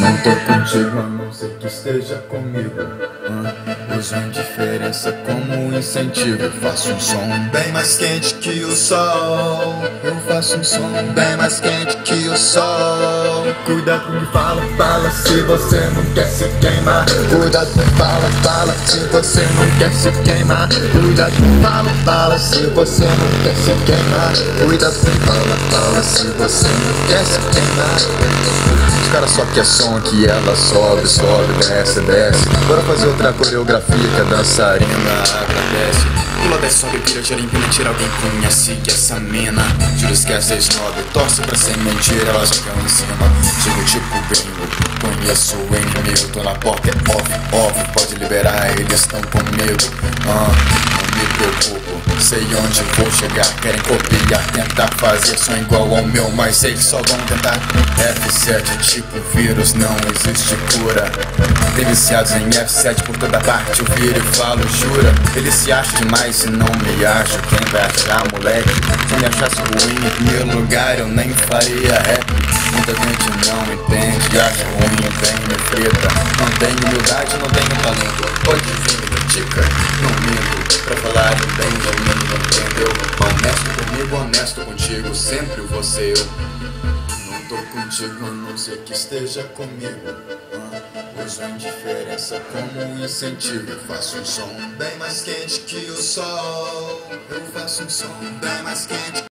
não tô contigo, a não ser que esteja comigo. Uso indiferença como incentivo. Faço um som bem mais quente que o sol. Eu faço um som bem mais quente que o sol. Cuidado com o que fala se você não quer se queimar. Cuidado com o que fala se você não quer se queimar. Cuidado com o que fala se você não quer se queimar. Cuidado com o que fala se você não quer se queimar. Os caras só quer som que ela sobe, sobe, desce, desce. Bora fazer outra coreografia que a dançarina agradece. Pula, desce, sobe, vira, tira, empina, tira. Alguém conhece que essa mina juro, esquece a snob, torce pra ser mentira. Elas ficam em cima, chego tipo gringo. Conheço o inimigo, tô na porta, é off, pode liberar, eles estão comigo. Não me preocupo, sei onde vou chegar. Querem copiar, tentar fazer som igual ao meu, mas sei que só vão tentar. F7 tipo vírus, não existe cura. Tem viciados em F7 por toda parte, eu viro e falo, jura. Ele se acha demais se não me acho. Quem vai achar, moleque? Se me achasse ruim em primeiro lugar eu nem faria rap. Muita gente não entende, acha ruim, vem me frita. Não tenho humildade, não tenho talento. Pode vir me critica, não minto. Pra falar bem de mim, entendeu? Honesto comigo, honesto contigo, sempre você eu. Não tô contigo, a não ser que esteja comigo. Uso indiferença como incentivo. Faço um som bem mais quente que o sol. Eu faço um som bem mais quente.